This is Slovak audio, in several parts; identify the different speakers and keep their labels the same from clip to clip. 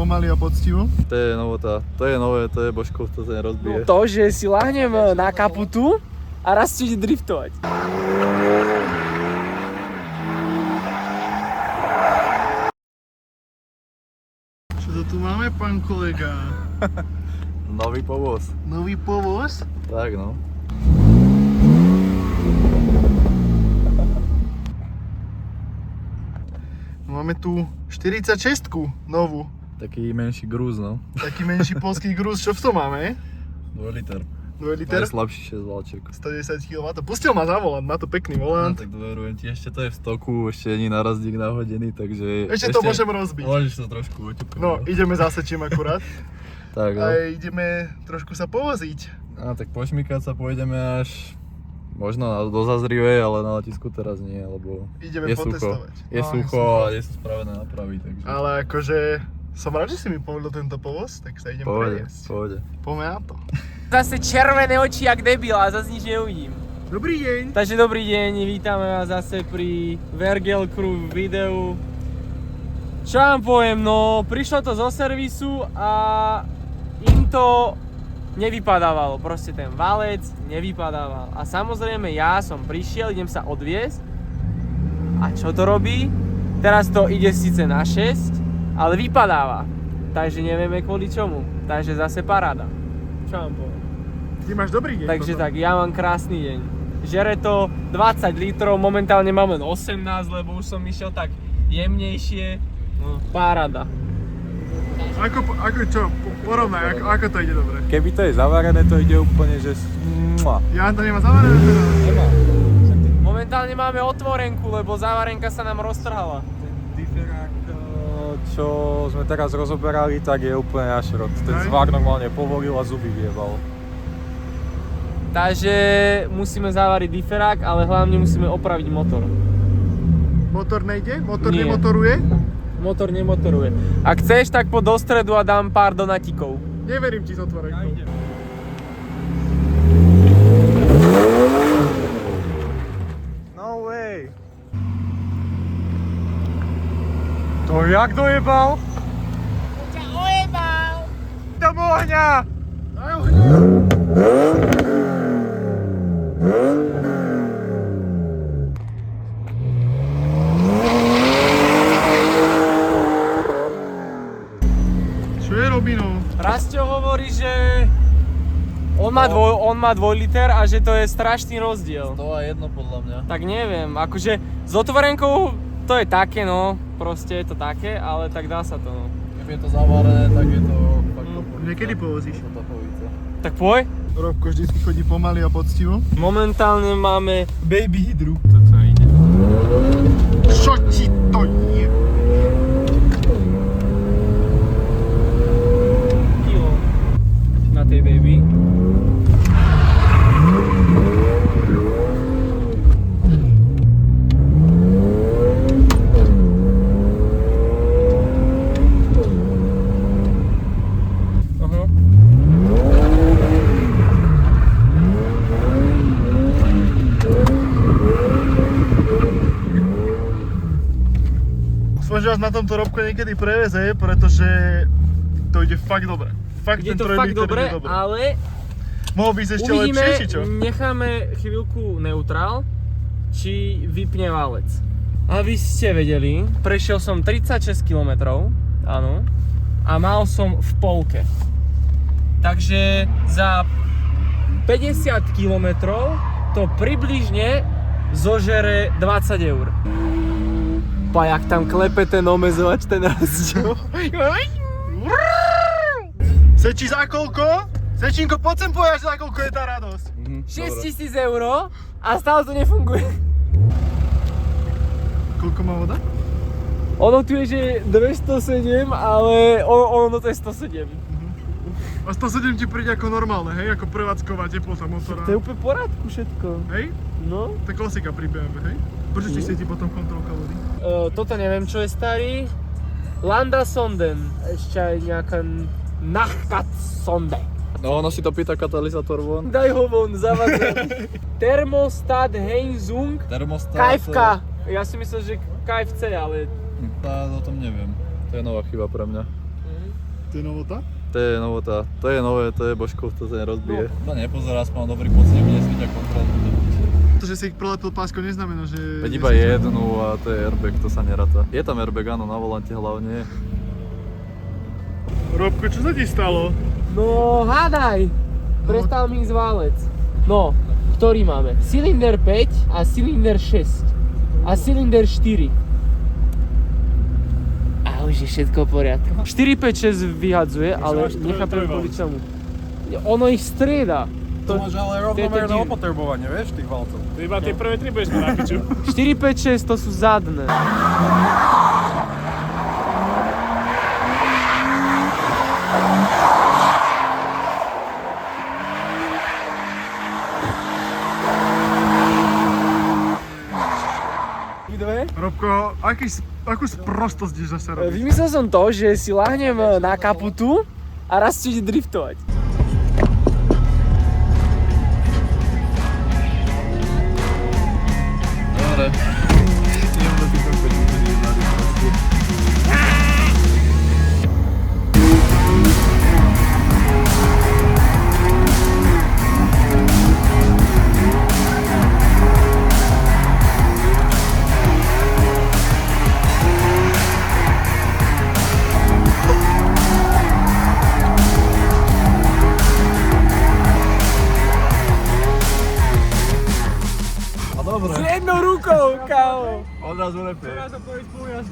Speaker 1: pomaly a poctivo.
Speaker 2: To je novota, to je nové, to je Božkov, to sa nerozbije.
Speaker 3: To, že si lahnem na kaputu a raz si ide driftovať.
Speaker 1: Čo to tu máme, pán kolega?
Speaker 2: Nový povoz.
Speaker 1: Nový povoz?
Speaker 2: Tak no.
Speaker 1: Máme tu 46-ku novú.
Speaker 2: Taký menší grúz, no.
Speaker 1: Taký menší polský grúz. Čo v tom máme?
Speaker 2: 2 liter.
Speaker 1: 2 liter?
Speaker 2: To je slabší 6 valček.
Speaker 1: 110 kW. Pustil ma za volant, má to pekný
Speaker 2: No
Speaker 1: volant.
Speaker 2: tak dôverujem ti, ešte to je v stoku, ešte není narazník nahodený, takže...
Speaker 1: Ešte to môžem rozbiť.
Speaker 2: Môžeš to trošku oťuknúť.
Speaker 1: No, ideme zase čím akurát.
Speaker 2: Tak no.
Speaker 1: A ideme trošku sa povoziť.
Speaker 2: A tak pošmykať sa pôjdeme až... Možno do Zazrive, ale na letisku teraz nie, lebo
Speaker 1: Ideme
Speaker 2: je sucho.
Speaker 1: potestovať.
Speaker 2: Je
Speaker 1: No,
Speaker 2: sucho a nie sú spravené napravy, takže...
Speaker 1: Ale akože som rád, že si mi povedal tento povoz, tak sa idem previesť.
Speaker 2: Pohode.
Speaker 1: Poďme na to.
Speaker 3: Zase červené oči jak debil a zase nič neuvidím.
Speaker 1: Dobrý deň.
Speaker 3: Takže dobrý deň, vítame vás zase pri Vergel Crew videu. Čo vám poviem, no prišlo to zo servisu a im to nevypadávalo, proste ten valec nevypadával. A samozrejme ja som prišiel, idem sa odviesť. A čo to robí? Teraz to ide síce na 6, ale vypadáva. Takže nevieme kvôli čomu. Takže zase paráda. Čo vám poviem?
Speaker 1: Ty máš dobrý deň.
Speaker 3: Takže
Speaker 1: potom.
Speaker 3: tak, ja mám krásny deň. Žere to 20 litrov, momentálne mám len 18, lebo už som išiel tak jemnejšie. No, paráda.
Speaker 1: Ako čo? Porovnaj, ako to ide dobre.
Speaker 2: Keby to je zavarené, to ide úplne, že...
Speaker 1: Ja to nemá zavarené teraz.
Speaker 2: Nemá.
Speaker 3: Momentálne máme otvorenku, lebo závarenka sa nám roztrhala.
Speaker 4: Ten diferák, čo sme teraz rozoberali, tak je úplne ašrot. Ten
Speaker 1: Hej.
Speaker 4: zvár normálne povolil a zuby viebal.
Speaker 3: Takže musíme zavariť diferák, ale hlavne musíme opraviť motor.
Speaker 1: Motor nejde? Motor
Speaker 3: Nie.
Speaker 1: nemotoruje?
Speaker 3: Motor nemotoruje. Ak chceš, tak poď do stredu a dám pár donatikov.
Speaker 1: Neverím ti s otvorenkou.
Speaker 4: No way! To jak dojebal?
Speaker 3: Ťa ojebal!
Speaker 4: Tam ohňa!
Speaker 1: Aj ohňa! Čo je Robino?
Speaker 3: Rasťo hovorí, že on má 2 liter a že to je strašný rozdiel.
Speaker 2: To a jedno podľa mňa.
Speaker 3: Tak neviem, akože s otvorenkou to je také no, proste je to také, ale tak dá sa to no.
Speaker 2: Keby je to zavarené, tak je to fakt
Speaker 1: Niekedy povozíš?
Speaker 3: Tak poď.
Speaker 1: Robko vždycky chodí pomaly a poctivo.
Speaker 3: Momentálne máme baby hydru.
Speaker 1: Čo ti to je?
Speaker 3: Kilo na tej baby.
Speaker 1: Že vás na tomto Robko niekedy preveze, pretože to ide fakt dobre. Fakt
Speaker 3: Je
Speaker 1: ten
Speaker 3: to
Speaker 1: trojlíter
Speaker 3: fakt dobre,
Speaker 1: ide dobre.
Speaker 3: ale
Speaker 1: Mohol by ešte
Speaker 3: uvidíme,
Speaker 1: lepšie, či čo?
Speaker 3: necháme chvíľku neutrál, či vypne válec. Aby ste vedeli, prešiel som 36 km, áno, a mal som v polke. Takže za 50 km to približne zožere 20 eur. Pa, jak tam klepe ten omezovač, ten Rasťo.
Speaker 1: Sečí za koľko? Sečínko, poď sem povedať, za koľko je tá radosť.
Speaker 3: 6 000 eur a stále to nefunguje.
Speaker 1: Koľko má voda?
Speaker 3: Ono tu je, že 207, ale ono to je 107.
Speaker 1: A 107 ti príde ako normálne, hej? Ako prevádzková teplota motora.
Speaker 3: To je úplne v poriadku všetko.
Speaker 1: Hej?
Speaker 3: No.
Speaker 1: To je klasika pri BMW, hej? Prečo ti svieti potom kontrolka vody?
Speaker 3: Toto neviem, čo je starý. Landa Sonden. Ešte aj nejaká Nachkat Sonde.
Speaker 2: No ono si to pýta katalizátor von.
Speaker 3: Daj ho von, zavadzam. Thermostat Heinzung
Speaker 2: Termostat...
Speaker 3: KFK. Ja si myslel, že KFC, ale...
Speaker 2: O tom neviem. To je nová chyba pre mňa.
Speaker 1: To je novota?
Speaker 2: To je novota, to je nové, to je Božkov, to sa nerozbije. No nepozerá, aspoň mám dobrý pocit, že mi nesvíťa kontrolu.
Speaker 1: To, že si ich prelepil páskou, neznamená, že...
Speaker 2: Veď iba jednu a to je airbag, to sa neráta. Je tam airbag, áno, na volante hlavne.
Speaker 1: Robko, čo sa ti stalo?
Speaker 3: No hádaj, prestal mi ísť válec. No, ktorý máme? Cylinder 5 a cylinder 6 a cylinder 4. A už je všetko v poriadku. 4, 5, 6 vyhadzuje, ale nechápem kvôli čomu. Ono ich strieda.
Speaker 4: To máš ale rovnomerné
Speaker 3: div-
Speaker 4: opotrebovanie, vieš, tých valcov.
Speaker 1: Iba tie prvé 3 budeš na piču.
Speaker 3: 4, 5, 6 to sú zadné.
Speaker 1: Robko, akú sprostosť ideš zase robiť?
Speaker 3: Vymyslel som to, že si láhnem na kaputu a raz si ide driftovať.
Speaker 2: Dobre.
Speaker 3: S jednou rukou, kámo.
Speaker 2: Odrazu lepie.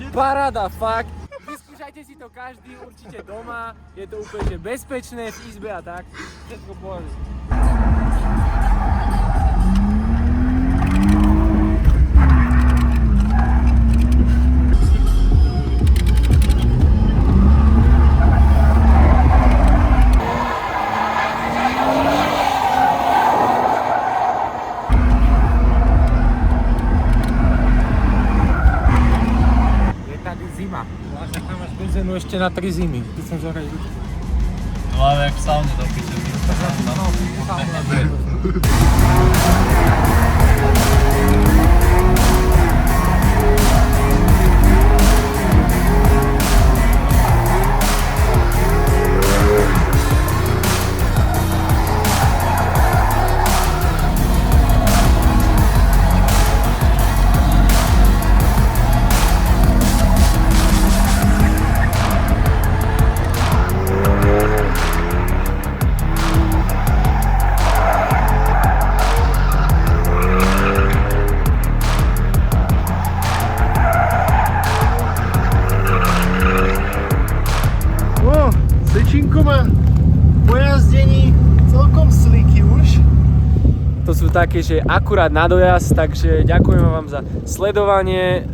Speaker 3: Paráda, fakt. Vyskúšajte si to každý určite doma. Je to úplne že bezpečné v izbe a tak. Všetko pohľadne.
Speaker 4: Benzínu ešte na 3 zimy. Ty som žarať.
Speaker 2: No ale jak v saune do piče.
Speaker 1: Sečinko má po jazdení celkom sliky už.
Speaker 3: To sú také, že akurát na dojazd, takže ďakujeme vám za sledovanie.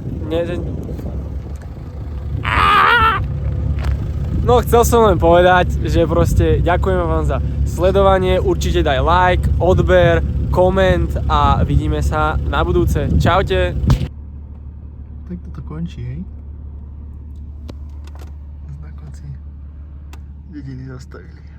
Speaker 3: No chcel som len povedať, že proste ďakujeme vám za sledovanie, určite daj like, odber, koment a vidíme sa na budúce. Čaute.
Speaker 1: Tak toto končí, hej? Na konci dediny zastavili.